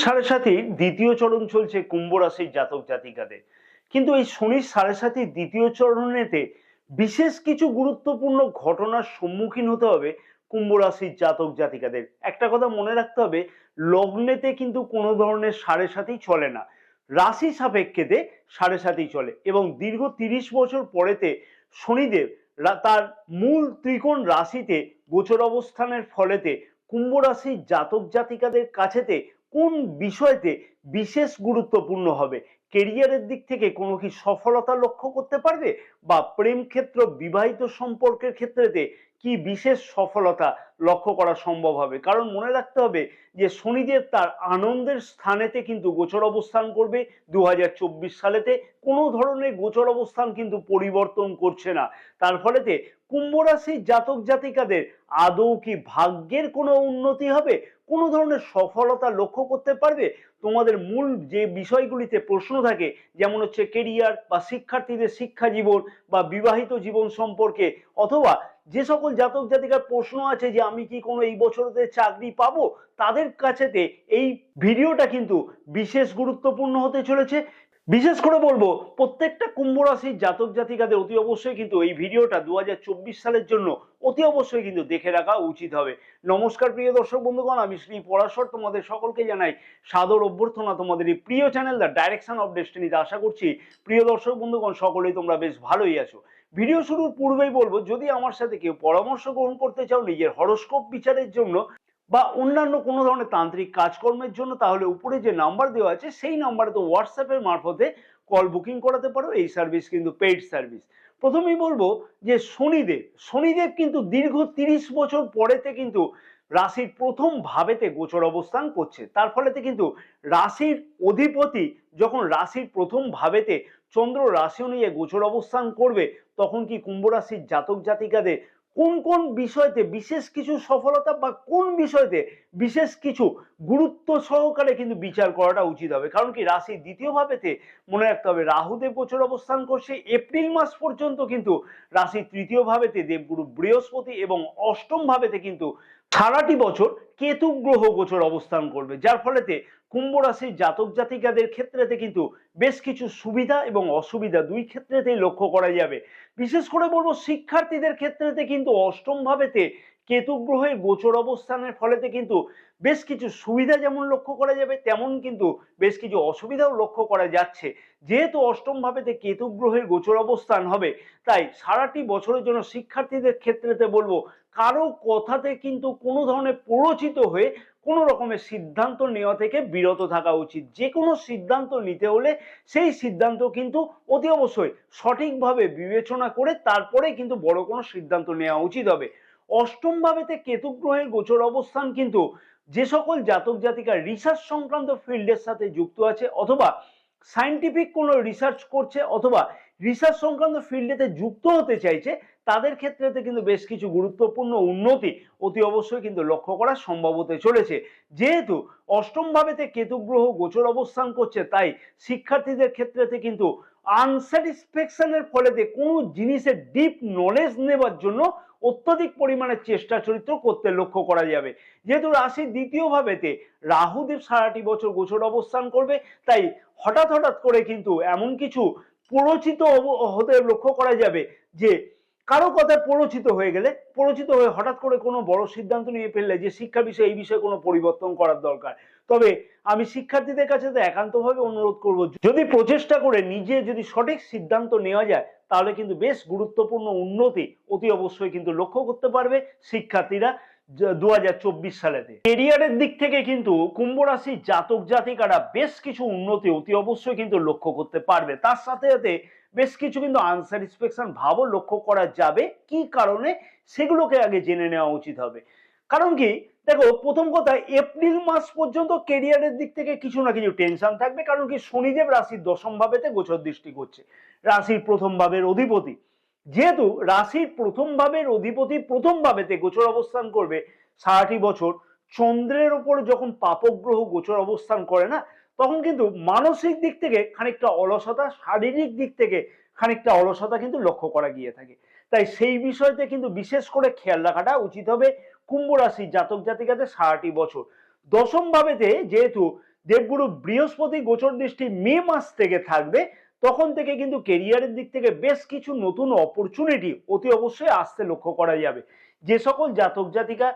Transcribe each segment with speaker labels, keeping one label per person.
Speaker 1: সাড়ে সাতির দ্বিতীয় চরণ চলছে কুম্ভ রাশির জাতক জাতিকাদের। কিন্তু এই শনির সাড়ে সাতির দ্বিতীয় চরণেতে বিশেষ কিছু গুরুত্বপূর্ণ ঘটনার সম্মুখীন হতে হবে কুম্ভ রাশির জাতক জাতিকাদের। একটা কথা মনে রাখতে হবে, লগ্নেতে কিন্তু কোনো ধরনের সাড়ে সাতি চলে না, রাশি সাপেক্ষেতে সাড়ে সাতি চলে। এবং দীর্ঘ 30 বছর পরেতে শনিদেব তার মূল ত্রিকোণ রাশিতে গোচর অবস্থানের ফলেতে কুম্ভ রাশির জাতক জাতিকাদের কাছেতে কোন বিষয়তে বিশেষ গুরুত্বপূর্ণ হবে, কেরিয়ারের দিক থেকে কোনো কি সফলতা লক্ষ্য করতে পারবে, বা প্রেম ক্ষেত্র বিবাহিত সম্পর্কের ক্ষেত্রেতে কি বিশেষ সফলতা লক্ষ্য করা সম্ভব হবে। কারণ মনে রাখতে হবে যে শনিদেব তার আনন্দের স্থানেতে কিন্তু গোচর অবস্থান করবে 2024 সালেতে। কোনো ধরনের গোচর অবস্থান কিন্তু পরিবর্তন করছে না। তার ফলেতে কুম্ভ রাশির জাতক জাতিকাদের আদৌ কি ভাগ্যের কোনো উন্নতি হবে, কোনো ধরনের সফলতা লক্ষ্য করতে পারবে? তোমাদের মূল যে বিষয়গুলিতে প্রশ্ন থাকে, যেমন হচ্ছে কেরিয়ার বা শিক্ষার্থীদের শিক্ষা জীবন বা বিবাহিত জীবন সম্পর্কে, অথবা যে সকল জাতক জাতিকার প্রশ্ন আছে যে আমি কি কোনো এই বছরতে চাকরি পাবো, তাদের কাছেতে এই ভিডিওটা কিন্তু বিশেষ গুরুত্বপূর্ণ হতে চলেছে। বিশেষ করে বলবো প্রত্যেকটা কুম্ভ রাশির জাতক জাতিকাদের অতি অবশ্যই কিন্তু এই ভিডিওটা 2024 সালের জন্য অতি অবশ্যই কিন্তু দেখে রাখা উচিত হবে। নমস্কার প্রিয় দর্শক বন্ধুগণ, আমি শ্রী পরাশর তোমাদের সকলকে জানাই সাদর অভ্যর্থনা তোমাদের এই প্রিয় চ্যানেল দ্য ডাইরেকশন অফ ডেস্টিনিতে। আশা করছি প্রিয় দর্শক বন্ধুগণ সকলেই তোমরা বেশ ভালোই আছো। ভিডিও শুরুর পূর্বেই বলবো, যদি আমার সাথে কেউ পরামর্শ গ্রহণ করতে চাও নিজের হরোস্কোপ বিচারের জন্য বা অন্যান্য কোনো ধরনের তান্ত্রিক কাজকর্মের জন্য, তাহলে উপরে যে নাম্বার দেওয়া আছে সেই নাম্বারে তো হোয়াটসঅ্যাপের মারফতে কল বুকিং করাতে পারো। এই সার্ভিস কিন্তু পেইড সার্ভিস। প্রথমেই বলবো যে শনিদেব কিন্তু দীর্ঘ 30 বছর পরেতে কিন্তু রাশির প্রথম ভাবেতে গোচর অবস্থান করছে। তার ফলেতে কিন্তু রাশির অধিপতি যখন রাশির প্রথম ভাবেতে চন্দ্র রাশি অনুযায়ী গোচর অবস্থান করবে, তখন কি কুম্ভ রাশির জাতক জাতিকাদের কোন কোন বিষয়তে বিশেষ কিছু সফলতা বা কোন বিষয়তে বিশেষ কিছু গুরুত্ব সহকারে কিন্তু বিচার করাটা উচিত হবে। কারণ কি রাশির দ্বিতীয় ভাবেতে মনে রাখতে হবে রাহুদেব গোচর অবস্থান করছে এপ্রিল মাস পর্যন্ত, কিন্তু রাশির তৃতীয় ভাবেতে দেবগুরু বৃহস্পতি এবং অষ্টম ভাবেতে কিন্তু সারাটি বছর কেতু গ্রহ গোচর অবস্থান করবে, যার ফলেতে কুম্ভ রাশির জাতক জাতিকাদের ক্ষেত্রেতে কিন্তু বেশ কিছু সুবিধা এবং অসুবিধা দুই ক্ষেত্রেতেই লক্ষ্য করা যাবে। বিশেষ করে বলবো শিক্ষার্থীদের ক্ষেত্রেতে কিন্তু অষ্টম ভাবেতে কেতু গ্রহের গোচর অবস্থানের ফলেতে কিন্তু বেশ কিছু সুবিধা যেমন লক্ষ্য করা যাবে, তেমন কিন্তু বেশ কিছু অসুবিধাও লক্ষ্য করা যাচ্ছে। যেহেতু অষ্টম ভাবেতে কেতু গ্রহের গোচর অবস্থান হবে, তাই সারাটি বছরের জন্য শিক্ষার্থীদের ক্ষেত্রেতে বলবো কারো কথাতে কিন্তু কোনো ধরনের প্ররোচিত হয়ে কোনো রকমের সিদ্ধান্ত নেওয়া থেকে বিরত থাকা উচিত। যে কোনো সিদ্ধান্ত নিতে হলে সেই সিদ্ধান্ত কিন্তু অতি অবশ্যই সঠিকভাবে বিবেচনা করে তারপরে কিন্তু বড় কোনো সিদ্ধান্ত নেওয়া উচিত হবে। অষ্টম ভাবেতে কেতু গ্রহের গোচর অবস্থান কিন্তু যে সকল জাতক জাতিকা রিসার্চ সংক্রান্ত ফিল্ডের সাথে যুক্ত আছে, অথবা সায়েন্টিফিক কোনো রিসার্চ করছে, অথবা রিসার্চ সংক্রান্ত ফিল্ডেতে যুক্ত হতে চাইছে, তাদের ক্ষেত্রেতে কিন্তু বেশ কিছু গুরুত্বপূর্ণ উন্নতি অতি অবশ্যই কিন্তু লক্ষ্য করা সম্ভব হতে চলেছে। যেহেতু অষ্টম ভাবেতে কেতু গ্রহ গোচর অবস্থান করছে, তাই শিক্ষার্থীদের ক্ষেত্রেতে কিন্তু আনস্যাটিসফ্যাকশনের ফলেতে কোনো জিনিসের ডিপ নলেজ নেবার জন্য অত্যধিক পরিমাণে চেষ্টা চরিত্র করতে লক্ষ্য করা যাবে। যেহেতু রাশির দ্বিতীয় ভাবেতে রাহুদেব সারাটি বছর গোচর অবস্থান করবে, তাই হঠাৎ করে কিন্তু এমন কিছু প্ররোচিত হতে লক্ষ্য করা যাবে যে কারো কথায় প্ররোচিত হয়ে হঠাৎ করে কোনো বড় সিদ্ধান্ত নিয়ে ফেললে যে শিক্ষা বিষয়ে এই বিষয়ে কোনো পরিবর্তন করার দরকার। তবে আমি শিক্ষার্থীদের কাছে তো একান্তভাবে অনুরোধ করব, যদি প্রচেষ্টা করে নিজে যদি সঠিক সিদ্ধান্ত নেওয়া যায়, তাহলে কিন্তু বেশ গুরুত্বপূর্ণ উন্নতি অতি অবশ্যই কিন্তু লক্ষ্য করতে পারবে শিক্ষার্থীরা 2024 সালেতে। কেরিয়ারের দিক থেকে কিন্তু কুম্ভ রাশির জাতক জাতিকারা বেশ কিছু উন্নতি অতি অবশ্যই কিন্তু লক্ষ্য করতে পারবে। তার সাথে সাথে বেশ কিছু কিন্তু আনস্যাটিসফ্যাকশন ভাবও লক্ষ্য করা যাবে। কি কারণে সেগুলোকে আগে জেনে নেওয়া উচিত হবে। কারণ কি দেখো, প্রথম কথা, এপ্রিল মাস পর্যন্ত কেরিয়ারের দিক থেকে কিছু না কিছু টেনশন থাকবে। কারণ কি শনিদেব রাশির দশম ভাবেতে গোচর দৃষ্টি করছে, রাশির প্রথম ভাবের অধিপতি। যেহেতু রাশির প্রথম ভাবের অধিপতি প্রথম ভাবেতে গোচর অবস্থান করবে সারাটি বছর, চন্দ্রের উপর যখন পাপক গ্রহ গোচর অবস্থান করে না, তখন কিন্তু মানসিক দিক থেকে খানিকটা অলসতা, শারীরিক দিক থেকে খানিকটা অলসতা কিন্তু লক্ষ্য করা গিয়ে থাকে। তাই সেই বিষয়তে কিন্তু বিশেষ করে খেয়াল রাখাটা উচিত হবে কুম্ভ রাশির জাতক জাতিকাদের সারাটি বছর। দশম ভাবেতে যেহেতু দেবগুরু বৃহস্পতি গোচর দৃষ্টি মে মাস থেকে থাকবে, তখন থেকে কিন্তু কেরিয়ারের দিক থেকে বেশ কিছু নতুন অপরচুনিটি অতি অবশ্যই আসতে লক্ষ্য করা যাবে। যে সকল জাতক জাতিকা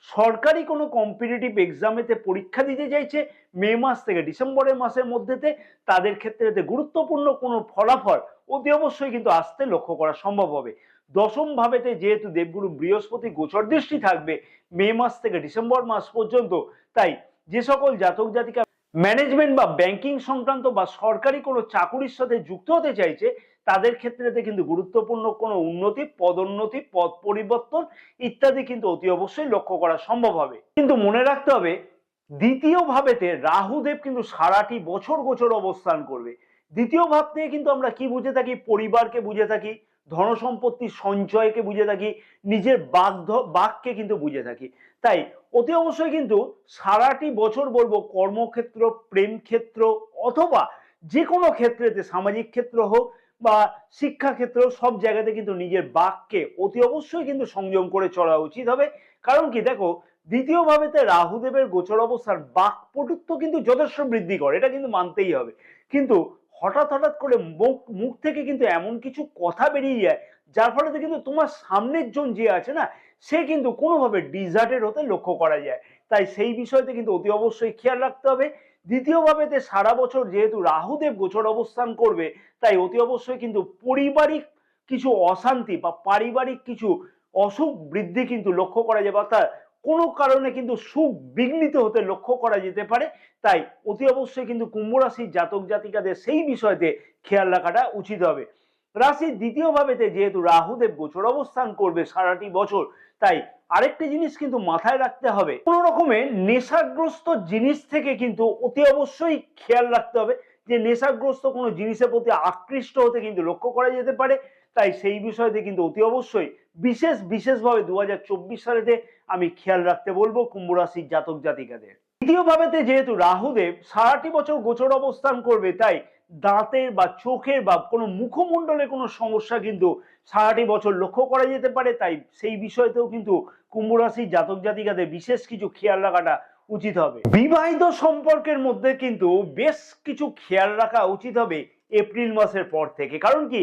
Speaker 1: সরকারি কোনো কম্পিটিটিভ এক্সামেতে পরীক্ষা দিতে চাইছে মে মাস থেকে ডিসেম্বরের মাসের মধ্যেতে, তাদের ক্ষেত্রে গুরুত্বপূর্ণ কোনো ফলাফল অতি অবশ্যই কিন্তু আসতে লক্ষ্য করা সম্ভব হবে। দশম ভাবেতে যেহেতু দেবগুরু বৃহস্পতি গোচর দৃষ্টি থাকবে মে মাস থেকে ডিসেম্বর মাস পর্যন্ত, তাই যে সকল জাতক জাতিকা ম্যানেজমেন্ট বা ব্যাংকিং সংক্রান্ত বা সরকারি কোনো চাকুরির সাথে যুক্ত হতে চাইছে, তাদের ক্ষেত্রে কিন্তু গুরুত্বপূর্ণ কোনো উন্নতি, পদোন্নতি, পদ পরিবর্তন ইত্যাদি কিন্তু অতি অবশ্যই লক্ষ্য করা সম্ভব হবে। কিন্তু মনে রাখতে হবে দ্বিতীয় ভাবেতে রাহুদেব কিন্তু সারাটি বছর গোচর অবস্থান করবে। দ্বিতীয় ভাব থেকে কিন্তু আমরা কি বুঝে থাকি? পরিবারকে বুঝে থাকি, ধন সম্পত্তি সঞ্চয়কে বুঝে থাকি, নিজের বাককে কিন্তু বুঝে থাকি। তাই অতি অবশ্যই কিন্তু সারাটি বছর বলবো কর্মক্ষেত্র, প্রেম ক্ষেত্র অথবা যে কোনো ক্ষেত্রেতে, সামাজিক ক্ষেত্র হোক বা শিক্ষা ক্ষেত্র, সব জায়গাতে কিন্তু নিজের বাককে অতি অবশ্যই কিন্তু সংযম করে চলা উচিত হবে। কারণ কি দেখো, দ্বিতীয় ভাবেতে রাহুদেবের গোচর অবস্থান বাকপটুত্ব কিন্তু যথেষ্ট বৃদ্ধি করে, এটা কিন্তু মানতেই হবে। কিন্তু হঠাৎ হঠাৎ করে মুখ থেকে কিন্তু এমন কিছু কথা বেরিয়ে যায় যার ফলে কিন্তু তোমার সামনের জন যে আছে না, সে কিন্তু কোনোভাবে ডিজার্টেড হতে লক্ষ্য করা যায়। তাই সেই বিষয়তে কিন্তু অতি অবশ্যই খেয়াল রাখতে হবে। দ্বিতীয় ভাবেতে সারা বছর যেহেতু রাহুদেব গোচর অবস্থান করবে, তাই অতি অবশ্যই কিন্তু পারিবারিক কিছু অশান্তি বা পারিবারিক কিছু অসুখ বৃদ্ধি কিন্তু লক্ষ্য করা যাবে, অর্থাৎ কোনো কারণে কিন্তু সুখ বিঘ্নিত হতে লক্ষ্য করা যেতে পারে। তাই অতি অবশ্যই কিন্তু কুম্ভ রাশির জাতক জাতিকাদের সেই বিষয়তে খেয়াল রাখাটা উচিত হবে। রাশির দ্বিতীয় ভাবেতে যেহেতু রাহুদেব গোচর অবস্থান করবে সারাটি বছর, তাই আরেকটি জিনিস কিন্তু মাথায় রাখতে হবে, কোন রকমের নেশাগ্রস্ত জিনিস থেকে কিন্তু অতি অবশ্যই খেয়াল রাখতে হবে যে নেশাগ্রস্ত কোনো জিনিসের প্রতি আকৃষ্ট হতে কিন্তু লক্ষ্য করা যেতে পারে। তাই সেই বিষয়তে কিন্তু অতি অবশ্যই বিশেষভাবে 2024 সালেতে আমি খেয়াল রাখতে বলবো কুম্ভ রাশির জাতক জাতিকাদের। দ্বিতীয় ভাবেতে যেহেতু রাহুদেব সারাটি বছর গোচর অবস্থান করবে, তাই দাঁতের বা চোখের বা কোনো মুখমণ্ডলে কোনো সমস্যা কিন্তু সারাটি বছর লক্ষ্য করা যেতে পারে। তাই সেই বিষয়তেও কিন্তু কুম্ভ রাশির জাতক জাতিকাদের বিশেষ কিছু খেয়াল রাখাটা উচিত হবে। বিবাহিত সম্পর্কের মধ্যে কিন্তু বেশ কিছু খেয়াল রাখা উচিত হবে এপ্রিল মাসের পর থেকে। কারণ কি,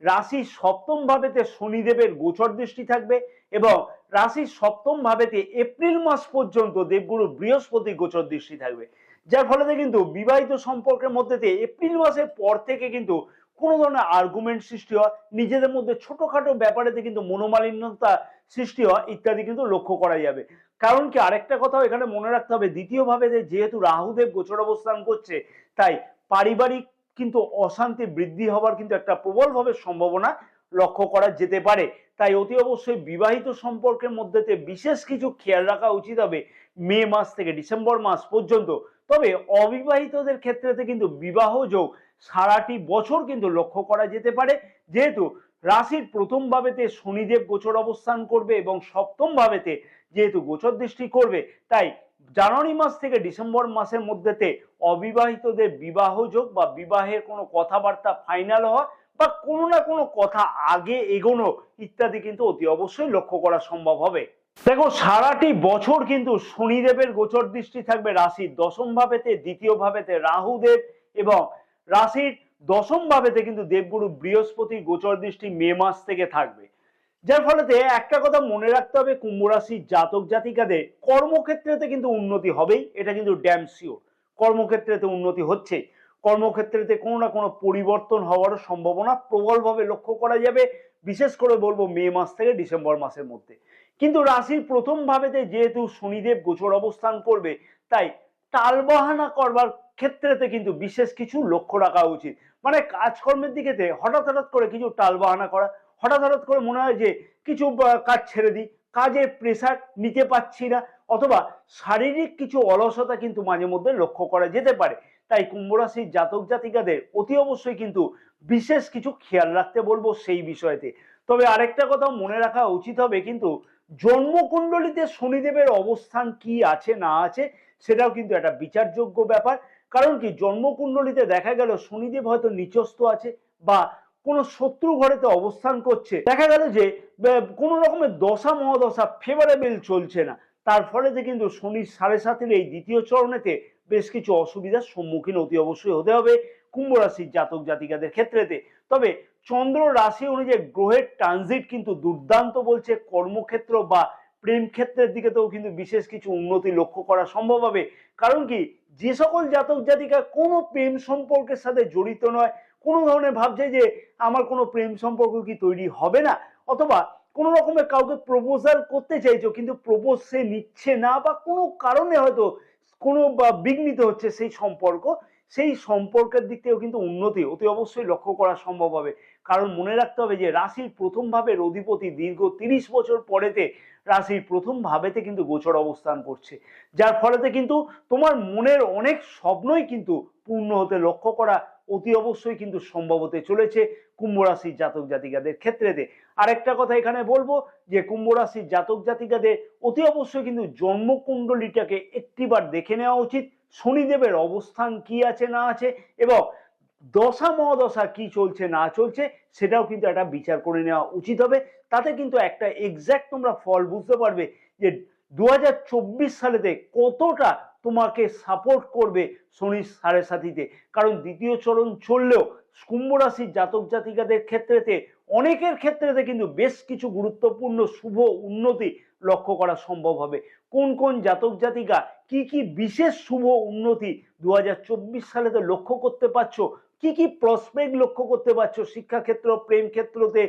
Speaker 1: রাশির সপ্তম ভাবেতে শনিদেবের গোচর দৃষ্টি থাকবে এবং রাশির সপ্তম ভাবেতে এপ্রিল মাস পর্যন্ত দেবগুরু বৃহস্পতি গোচর দৃষ্টি থাকবে, যার ফলে কিন্তু বিবাহিত সম্পর্কের মধ্যে এপ্রিল মাসের পর থেকে কিন্তু কোনো ধরনের আর্গুমেন্ট সৃষ্টি হওয়া, নিজেদের মধ্যে ছোটখাটো ব্যাপারেতে কিন্তু মনোমালিন্যতা সৃষ্টি হওয়া ইত্যাদি কিন্তু লক্ষ্য করা যাবে। কারণ কি, আরেকটা কথাও এখানে মনে রাখতে হবে, দ্বিতীয় ভাবে যেহেতু রাহুদেব গোচর অবস্থান করছে, তাই পারিবারিক কিন্তু অশান্তি বৃদ্ধি হওয়ার কিন্তু একটা প্রবলভাবে সম্ভাবনা লক্ষ্য করা যেতে পারে। তাই অতি অবশ্যই বিবাহিত সম্পর্কের মধ্যে বিশেষ কিছু খেয়াল রাখা উচিত হবে মে মাস থেকে ডিসেম্বর মাস পর্যন্ত। তবে অবিবাহিতদের ক্ষেত্রে কিন্তু বিবাহ যোগ সারাটি বছর কিন্তু লক্ষ্য করা যেতে পারে, যেহেতু রাশির প্রথম ভাবেতে শনিদেব গোচর অবস্থান করবে এবং সপ্তম ভাবেতে যেহেতু গোচর দৃষ্টি করবে, তাই জানুয়ারি মাস থেকে ডিসেম্বর মাসের মধ্যেতে অবিবাহিতদের বিবাহ যোগ বা বিবাহের কোনো কথাবার্তা ফাইনাল হওয়া বা কোনো না কোনো কথা আগে এগোনো ইত্যাদি কিন্তু অতি অবশ্যই লক্ষ্য করা সম্ভব হবে। দেখো, সারাটি বছর কিন্তু শনিদেবের গোচর দৃষ্টি থাকবে রাশির দশম ভাবেতে, দ্বিতীয় ভাবেতে রাহুদেব এবং রাশির দশম ভাবেতে কিন্তু দেবগুরু বৃহস্পতি গোচর দৃষ্টি মে মাস থেকে থাকবে। যার ফলে একটা কথা মনে রাখতে হবে, কুম্ভ রাশির জাতক জাতিকাদের কর্মক্ষেত্রেতে কিন্তু উন্নতি হবেই, এটা কিন্তু ড্যাম শিওর। কর্মক্ষেত্রেতে উন্নতি হচ্ছে, কর্মক্ষেত্রেতে কোনো না কোনো পরিবর্তন হওয়ার সম্ভাবনা প্রবলভাবে লক্ষ্য করা যাবে, বিশেষ করে বলবো মে মাস থেকে ডিসেম্বর মাসের মধ্যে। কিন্তু রাশির প্রথম ভাবেতে যেহেতু শনিদেব গোচর অবস্থান করবে, তাই টালবাহানা করবার ক্ষেত্রেতে কিন্তু বিশেষ কিছু লক্ষ্য রাখা উচিত। মানে কাজকর্মের দিকেতে হঠাৎ হঠাৎ করে কিছু টালবাহানা করা, হঠাৎ হঠাৎ করে মনে হয় যে কিছু কাজ ছেড়ে দিই, কাজের প্রেসার নিতে পারছি না, অথবা শারীরিক কিছু অলসতা কিন্তু মাঝে মধ্যে লক্ষ্য করা যেতে পারে। তাই কুম্ভ রাশির জাতক জাতিকাদের অতি অবশ্যই কিন্তু বিশেষ কিছু খেয়াল রাখতে বলবো সেই বিষয়তে। তবে আরেকটা কথা মনে রাখা উচিত হবে, কিন্তু জন্মকুণ্ডলিতে শনিদেবের অবস্থান কি আছে না আছে সেটাও কিন্তু একটা বিচারযোগ্য ব্যাপার। কারণ কি, জন্মকুণ্ডলিতে দেখা গেল শনিদেব হয়তো নিচস্থ আছে বা কোন শত্রু ঘরেতে অবস্থান করছে, দেখা গেল যে কোন রকমের দশা মহাদশা ফেভারেবল চলছে না, তার ফলে কিন্তু শনির 7.5 এই দ্বিতীয় চরণেতে বেশ কিছু অসুবিধার সম্মুখীন অতি অবশ্যই হতে হবে কুম্ভ রাশির জাতক জাতিকাদের ক্ষেত্রেতে। তবে চন্দ্র রাশি অনুযায়ী গ্রহের ট্রানজিট কিন্তু দুর্দান্ত বলছে, কর্মক্ষেত্র বা প্রেম ক্ষেত্রের দিকেতেও কিন্তু বিশেষ কিছু উন্নতি লক্ষ্য করা সম্ভব হবে। কারণ কি, যে সকল জাতক জাতিকা কোনো প্রেম সম্পর্কের সাথে জড়িত নয়, কোনো ধরনের ভাবছে যে আমার কোনো প্রেম সম্পর্ক কি তৈরি হবে না, অথবা কোনো রকমের কাউকে প্রপোজাল করতে চাইছো কিন্তু প্রপোজ সে নিচ্ছে না, বা কোনো কারণে হয়তো কোনো বিঘ্নিত হচ্ছে সেই সম্পর্কের দিক থেকেও কিন্তু উন্নতি অতি অবশ্যই লক্ষ্য করা সম্ভব হবে। কারণ মনে রাখতে হবে যে রাশির প্রথম ভাবের অধিপতি দীর্ঘ 30 বছর পরেতে রাশির প্রথম ভাবেতে কিন্তু গোচর অবস্থান করছে, যার ফলেতে কিন্তু তোমার মনের অনেক স্বপ্নই কিন্তু পূর্ণ হতে লক্ষ্য করা অতি অবশ্যই কিন্তু সম্ভব হতে চলেছে কুম্ভ রাশির জাতক জাতিকাদের ক্ষেত্রেতে। আরেকটা কথা এখানে বলবো যে কুম্ভ রাশির জাতক জাতিকাদের অতি অবশ্যই কিন্তু জন্মকুণ্ডলীটাকে একটিবার দেখে নেওয়া উচিত, শনিদেবের অবস্থান কি আছে না আছে এবং দশা মহাদশা কি চলছে না চলছে সেটাও কিন্তু একটা বিচার করে নেওয়া উচিত হবে। তাতে কিন্তু একটা এক্সাক্ট তোমরা ফল বুঝতে পারবে যে 2024 সালেতে কতটা তোমাকে সাপোর্ট করবে শনির সাড়ে সাথীতে। কারণ দ্বিতীয় চরণ চললেও কুম্ভ রাশির জাতক জাতিকাদের ক্ষেত্রেতে অনেকের ক্ষেত্রেতে কিন্তু বেশ কিছু গুরুত্বপূর্ণ শুভ উন্নতি লক্ষ্য করা সম্ভব হবে। কোন কোন জাতক জাতিকা কি কি বিশেষ শুভ উন্নতি 2024 সালেতে লক্ষ্য করতে পারছো, কি কি প্রসপেক্ট লক্ষ্য করতে পারছো শিক্ষাক্ষেত্র, প্রেম ক্ষেত্রতে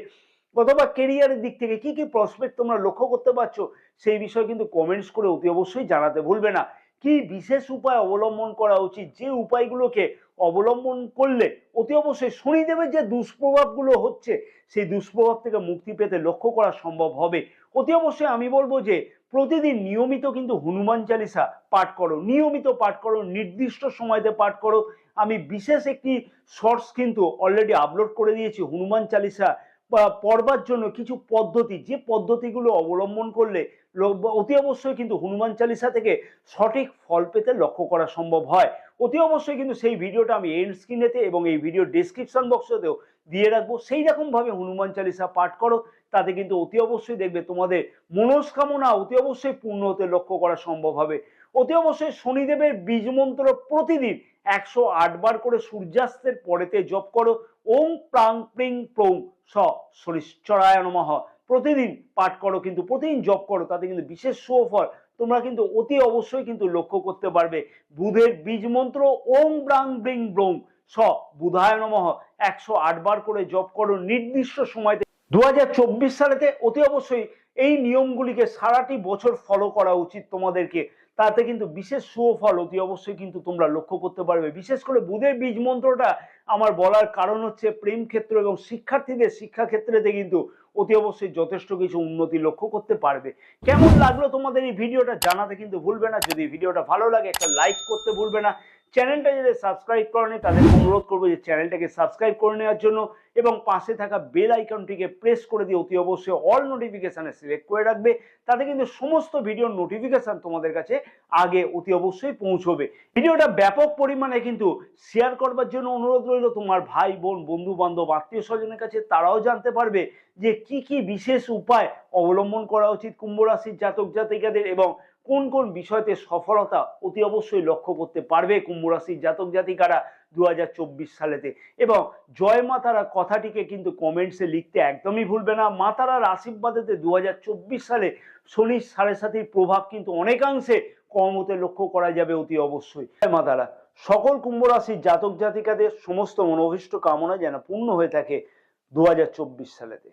Speaker 1: অথবা কেরিয়ারের দিক থেকে কি কি প্রসপেক্ট তোমরা লক্ষ্য করতে পারছো, সেই বিষয়ে কিন্তু কমেন্টস করে অতি অবশ্যই জানাতে ভুলবে না। কি বিশেষ উপায় অবলম্বন করা উচিত, যে উপায়গুলোকে অবলম্বন করলে অতি অবশ্যই শনিদেবের যে দুষ্প্রভাবগুলো হচ্ছে সেই দুষ্প্রভাব থেকে মুক্তি পেতে লক্ষ্য করা সম্ভব হবে। অতি অবশ্যই আমি বলবো যে প্রতিদিন নিয়মিত কিন্তু হনুমান চালিসা পাঠ করো, নিয়মিত পাঠ করো, নির্দিষ্ট সময়তে পাঠ করো। আমি বিশেষ একটি শর্টস কিন্তু অলরেডি আপলোড করে দিয়েছি হনুমান চালিসা পড়বার জন্য কিছু পদ্ধতি, যে পদ্ধতিগুলো অবলম্বন করলে অতি অবশ্যই কিন্তু হনুমান চালিসা থেকে সঠিক ফল পেতে লক্ষ্য করা সম্ভব হয়। অতি অবশ্যই কিন্তু সেই ভিডিওটা আমি এন্ড স্ক্রিনেতে এবং এই ভিডিও ডেসক্রিপশন বক্সেতেও দিয়ে রাখবো, সেই রকম ভাবে হনুমান চালিসা পাঠ করো, তাতে কিন্তু অতি অবশ্যই দেখবে তোমাদের মনস্কামনা অতি অবশ্যই পূর্ণ হতে লক্ষ্য করা সম্ভব হবে। অতি অবশ্যই শনিদেবের বীজ মন্ত্র প্রতিদিন 108 বার করে সূর্যাস্তের পরেতে জপ করো, ওং প্রাং প্রিং প্রং স শনিশ্চরায় নমঃ, প্রতিদিন পাঠ করো, কিন্তু প্রতিদিন জপ করো, তাতে কিন্তু বিশেষ সুফল তোমরা কিন্তু অতি অবশ্যই কিন্তু লক্ষ্য করতে পারবে। বুধের বীজ মন্ত্র ওং ব্রাং ব্রিং ব্রং স বুধায় নমঃ 108 বার করে জপ করো নির্দিষ্ট সময়তে। 2024 সালেতে অতি অবশ্যই এই নিয়মগুলিকে সারাটি বছর ফলো করা উচিত তোমাদেরকে, তাতে কিন্তু বিশেষ সুফল অতি অবশ্যই কিন্তু তোমরা লক্ষ্য করতে পারবে। বিশেষ করে বুধের বীজ মন্ত্রটা আমার বলার কারণ হচ্ছে প্রেম ক্ষেত্র এবং শিক্ষার্থীদের শিক্ষাক্ষেত্রেতে কিন্তু অতি অবশ্যই যথেষ্ট কিছু উন্নতি লক্ষ্য করতে পারবে। কেমন লাগলো তোমাদের এই ভিডিওটা জানাতে কিন্তু ভুলবে না। যদি ভিডিওটা ভালো লাগে একটা লাইক করতে ভুলবে না। চ্যানেলটা যদি সাবস্ক্রাইব করেনি তাদের অনুরোধ করবো যে চ্যানেলটাকে সাবস্ক্রাইব করে নেওয়ার জন্য এবং পাশে থাকা বেল আইকনটিকে প্রেস করে দিয়ে অতি অবশ্যই অল নোটিফিকেশনে সিলেক্ট করে রাখবে, তাতে কিন্তু সমস্ত ভিডিওর নোটিফিকেশন তোমাদের কাছে আগে অতি অবশ্যই পৌঁছবে। ভিডিওটা ব্যাপক পরিমাণে কিন্তু শেয়ার করবার জন্য অনুরোধ রইল তোমার ভাই বোন বন্ধু বান্ধব আত্মীয় স্বজনের কাছে, তারাও জানতে পারবে যে কি কি বিশেষ উপায় অবলম্বন করা উচিত কুম্ভ রাশির জাতক জাতিকাদের এবং কোন কোন বিষয়তে সফলতা অতি অবশ্যই লক্ষ্য করতে পারবে কুম্ভ রাশির জাতক জাতিকারা 2024 সালেতে। এবং জয় মা তারা কথাটিকে কিন্তু কমেন্টসে লিখতে একদমই ভুলবে না। মা তারার আশীর্বাদেতে 2024 সালে শনির সাড়ে সাতির প্রভাব কিন্তু অনেকাংশে কম হতে লক্ষ্য করা যাবে অতি অবশ্যই। মা তারা সকল কুম্ভ রাশির জাতক জাতিকাদের সমস্ত মনোভীষ্ট কামনা যেন পূর্ণ হয়ে থাকে 2024 সালেতে।